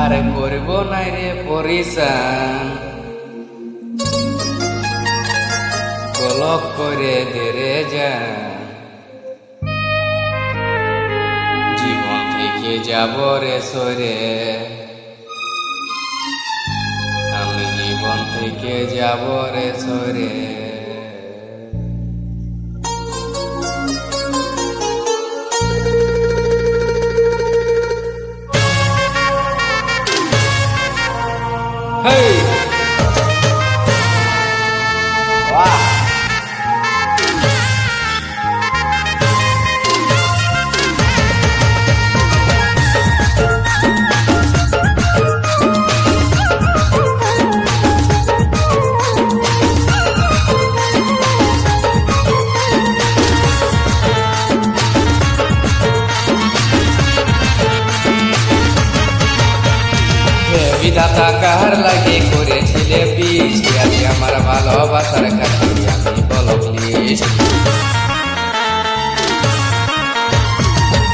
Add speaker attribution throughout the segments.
Speaker 1: আর করব না রে পরিশান, কলক করে দে রে জান। জীবন থেকে যাব রে সরে, আমি জীবন থেকে যাব রে সরে। Hey! Wow! বিধাতা কাহার লাগে করেছিলে বিষ, আজ আমার ভালোবাসার খাতিরে আমি বলো প্লিজ।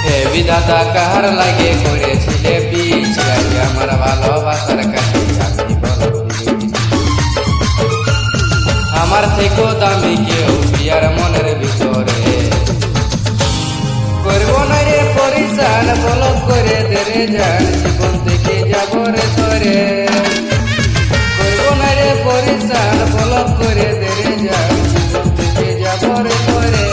Speaker 1: হে বিধাতা কাহার লাগে করেছিলে বিষ, আজ আমার ভালোবাসার খাতিরে আমি বলো প্লিজ। আমার থেকেও দামি কেউ বিয়ার মনের ভিতরে, করবো না রে পরিশান, বলো করে দে রে জান। জীবন থেকে যাব রে সরে, করবো না রে পরিশান, বলো করে দে রে জান। জীবন থেকে যাব রে সরে।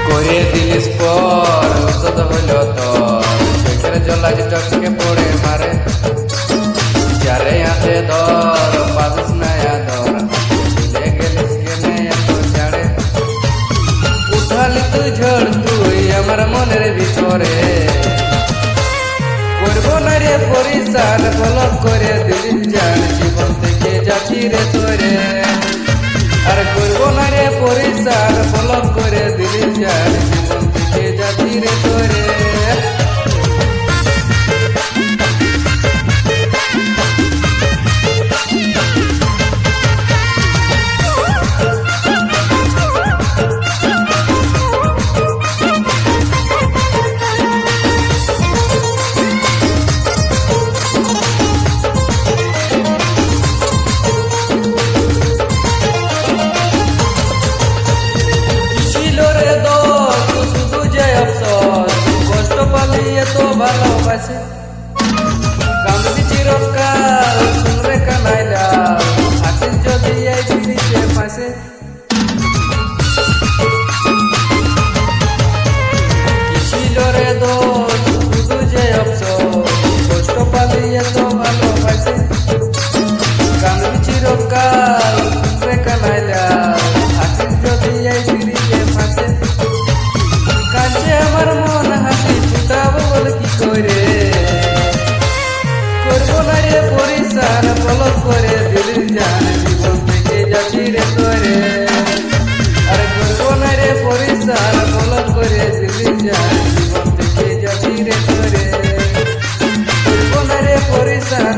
Speaker 1: করে দিলিস পর ঔষধ হইল তোর, চোখের জলা যে টপকে পড়ে মারে। যারে হাতে ধর পাবিস না আদর, ভুলে গেলিস কেনে এত ছাড়ে। উঠালি তুই ঝড় তুই আমার মনের ভিতরে, করবো না রে পরিশান, বলক করে দিলিস জান। জীবন থেকে যাচ্ছি রে সরে, আর করবো না রে পরিশান, বলক করে দিলিস জান। জীবন থেকে যাচ্ছি রে সরে। তো ভালোবাসে কাঁদবি চিরকাল, শুনবে কানাইলা থাকিস যদি এই ফিরিতে পাশে। ছিল রে দোষ শুধু যে অফসোস, কষ্ট পালিয়ে তো ভালোবাসে। কাঁদবি চিরকাল, শুনবে কানাইলা থাকিস যদি এই ফিরিতে পাশে। কাছে আমার মন হাসি ফুটাবো বলে কি করে, করবো না রে পরিশান, বলক করে দিলিস জান। জীবন থেকে যাচ্ছি রে সরে, আর করবো না রে পরিশান, বলক করে দিলিস জান। জীবন থেকে যাচ্ছি রে সরে, করবো না রে পরিশান।